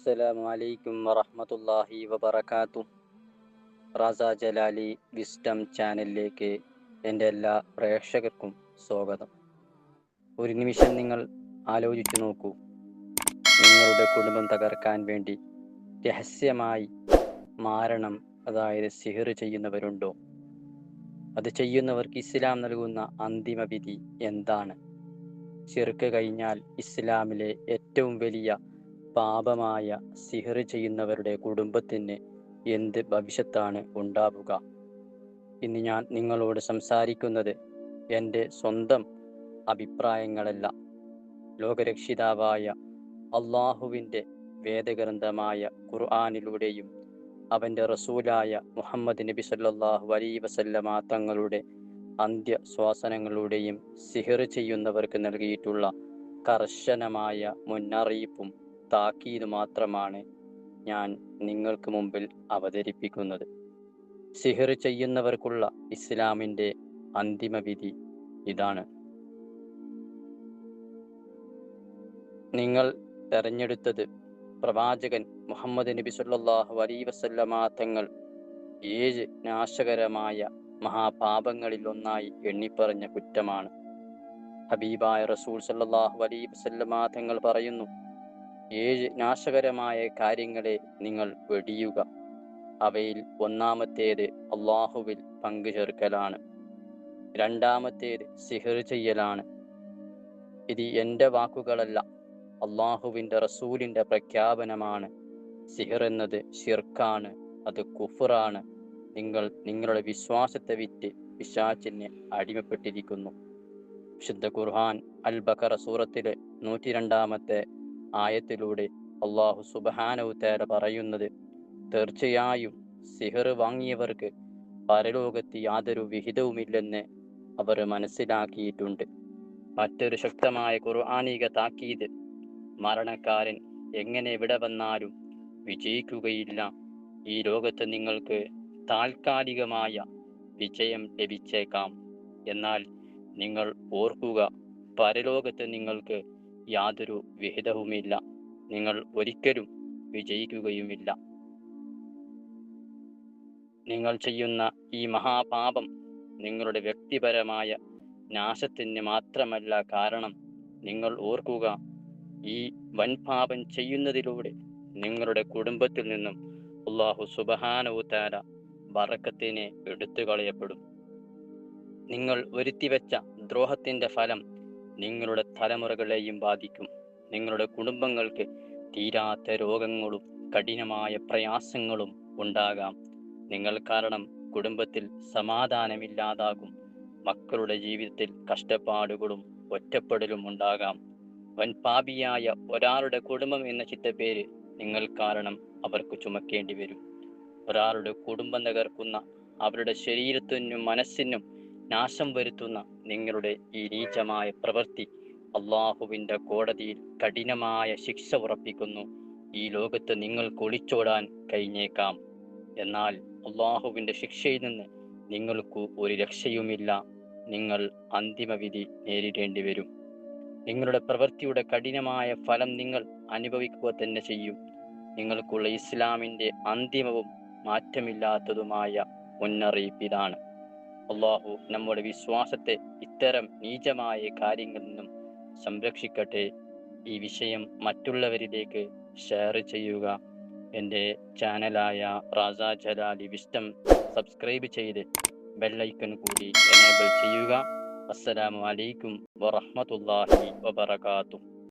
അസ്സലാമു അലൈക്കും വറഹ്മത്തുള്ളാഹി വബറകാതുഹു. റാസ ജലാലി വിസ്ഡം ചാനലിലേക്ക് എൻ്റെ എല്ലാ പ്രേക്ഷകർക്കും സ്വാഗതം. ഒരു നിമിഷം നിങ്ങൾ ആലോചിച്ചു നോക്കൂ. നിങ്ങളുടെ കുടുംബം തകർക്കാൻ വേണ്ടി രഹസ്യമായി മാരണം, അതായത് സിഹർ ചെയ്യുന്നവരുണ്ടോ? അത് ചെയ്യുന്നവർക്ക് ഇസ്ലാം നൽകുന്ന അന്തിമ വിധി എന്താണ്? ശിർക്ക് കഴിഞ്ഞാൽ ഇസ്ലാമിലെ ഏറ്റവും വലിയ പാപമായ സിഹർ ചെയ്യുന്നവരുടെ കുടുംബത്തിന് എന്ത് ഭവിഷ്യത്താണ് ഉണ്ടാവുക? ഇന്ന് ഞാൻ നിങ്ങളോട് സംസാരിക്കുന്നത് എൻ്റെ സ്വന്തം അഭിപ്രായങ്ങളല്ല, ലോകരക്ഷിതാവായ അള്ളാഹുവിൻ്റെ വേദഗ്രന്ഥമായ ഖുർആനിലൂടെയും അവൻ്റെ റസൂലായ മുഹമ്മദ് നബി സല്ലല്ലാഹു അലൈഹി വസല്ലമ തങ്ങളുടെ അന്ത്യശ്വാസനങ്ങളുടെയും സിഹർ ചെയ്യുന്നവർക്ക് നൽകിയിട്ടുള്ള കർശനമായ മുന്നറിയിപ്പും താക്കീത് മാത്രമാണ് ഞാൻ നിങ്ങൾക്ക് മുമ്പിൽ അവതരിപ്പിക്കുന്നത്. സിഹർ ചെയ്യുന്നവർക്കുള്ള ഇസ്ലാമിൻ്റെ അന്തിമ വിധി ഇതാണ്. നിങ്ങൾ തെരഞ്ഞെടുത്തത് പ്രവാചകൻ മുഹമ്മദ് നബി സല്ലല്ലാഹു അലൈഹി വസല്ലമ തങ്ങൾ 7 നാശകരമായ മഹാപാപങ്ങളിൽ ഒന്നായി എണ്ണിപ്പറഞ്ഞ കുറ്റമാണ്. ഹബീബായ റസൂൽ സല്ലല്ലാഹു അലൈഹി വസല്ലമ തങ്ങൾ പറയുന്നു, 7 നാശകരമായ കാര്യങ്ങളെ നിങ്ങൾ വെടിയുക. അവയിൽ ഒന്നാമത്തേത് അള്ളാഹുവിൽ പങ്കുചേർക്കലാണ്. രണ്ടാമത്തേത് സിഹർ ചെയ്യലാണ്. ഇത് എൻ്റെ വാക്കുകളല്ല, അള്ളാഹുവിൻ്റെ റസൂലിൻ്റെ പ്രഖ്യാപനമാണ്. സിഹർ എന്നത് ശിർക്കാണ്, അത് കുഫ്റാണ്. നിങ്ങൾ നിങ്ങളുടെ വിശ്വാസത്തെ വിറ്റ് പിശാചിന് അടിമപ്പെട്ടിരിക്കുന്നു. വിശുദ്ധ ഖുർആൻ അൽ ബഖറ സൂറത്തിലെ 102-ാമത്തെ ആയത്തിലൂടെ അള്ളാഹു സുബ്ഹാനഹു തആല പറയുന്നത്, തീർച്ചയായും സിഹർ വാങ്ങിയവർക്ക് പരലോകത്ത് യാതൊരു വിഹിതവുമില്ലെന്ന് അവർ മനസ്സിലാക്കിയിട്ടുണ്ട്. മറ്റൊരു ശക്തമായ ഖുർആനിക താക്കീത്, മരണക്കാരൻ എങ്ങനെ ഇവിടെ വന്നാലും വിജയിക്കുകയില്ല. ഈ ലോകത്ത് നിങ്ങൾക്ക് താൽക്കാലികമായ വിജയം ലഭിച്ചേക്കാം, എന്നാൽ നിങ്ങൾ ഓർക്കുക, പരലോകത്ത് നിങ്ങൾക്ക് യാതൊരു വിഹിതവുമില്ല. നിങ്ങൾ ഒരിക്കലും വിജയിക്കുകയുമില്ല. നിങ്ങൾ ചെയ്യുന്ന ഈ മഹാപാപം നിങ്ങളുടെ വ്യക്തിപരമായ നാശത്തിന് മാത്രമല്ല കാരണം. നിങ്ങൾ ഓർക്കുക, ഈ വൻപാപം ചെയ്യുന്നതിലൂടെ നിങ്ങളുടെ കുടുംബത്തിൽ നിന്നും അല്ലാഹു സുബ്ഹാനഹു തആല ബറക്കത്തിനെ എടുത്തു കളയപ്പെടും. നിങ്ങൾ വരുത്തിവെച്ച ദ്രോഹത്തിൻ്റെ ഫലം നിങ്ങളുടെ തലമുറകളെയും ബാധിക്കും. നിങ്ങളുടെ കുടുംബങ്ങൾക്ക് തീരാത്ത രോഗങ്ങളും കഠിനമായ പ്രയാസങ്ങളും ഉണ്ടാകാം. നിങ്ങൾ കാരണം കുടുംബത്തിൽ സമാധാനമില്ലാതാകും. മക്കളുടെ ജീവിതത്തിൽ കഷ്ടപ്പാടുകളും ഒറ്റപ്പെടലും ഉണ്ടാകാം. വൻപാപിയായ ഒരാളുടെ കുടുംബം എന്ന ചിത്തപ്പേര് നിങ്ങൾ കാരണം അവർക്ക് ചുമക്കേണ്ടി വരും. ഒരാളുടെ കുടുംബം തകർക്കുന്ന, അവരുടെ ശരീരത്തിനും മനസ്സിനും നാശം വരുത്തുന്ന നിങ്ങളുടെ ഈ നീചമായ പ്രവൃത്തി അള്ളാഹുവിൻ്റെ കോടതിയിൽ കഠിനമായ ശിക്ഷ ഉറപ്പിക്കുന്നു. ഈ ലോകത്ത് നിങ്ങൾക്ക് ഒളിച്ചോടാൻ കഴിഞ്ഞേക്കാം, എന്നാൽ അള്ളാഹുവിൻ്റെ ശിക്ഷയിൽ നിന്ന് നിങ്ങൾക്ക് ഒരു രക്ഷയുമില്ല. നിങ്ങൾ അന്തിമവിധി നേരിടേണ്ടി വരും. നിങ്ങളുടെ പ്രവൃത്തിയുടെ കഠിനമായ ഫലം നിങ്ങൾ അനുഭവിക്കുക തന്നെ ചെയ്യും. നിങ്ങൾക്കുള്ള ഇസ്ലാമിൻ്റെ അന്തിമവും മാറ്റമില്ലാത്തതുമായ മുന്നറിയിപ്പ് ഇതാണ്. അള്ളാഹു നമ്മുടെ വിശ്വാസത്തെ ഇത്തരം നീചമായ കാര്യങ്ങളിൽ നിന്നും സംരക്ഷിക്കട്ടെ. ഈ വിഷയം മറ്റുള്ളവരിലേക്ക് ഷെയർ ചെയ്യുക. എൻ്റെ ചാനലായ റാസ ജലാലി വിസ്ഡം സബ്സ്ക്രൈബ് ചെയ്ത് ബെല്ലൈക്കൺ കൂടി എനേബിൾ ചെയ്യുക. അസ്സലാമു അലൈക്കും വറഹ്മത്തുള്ളാഹി വബറകാതുഹു.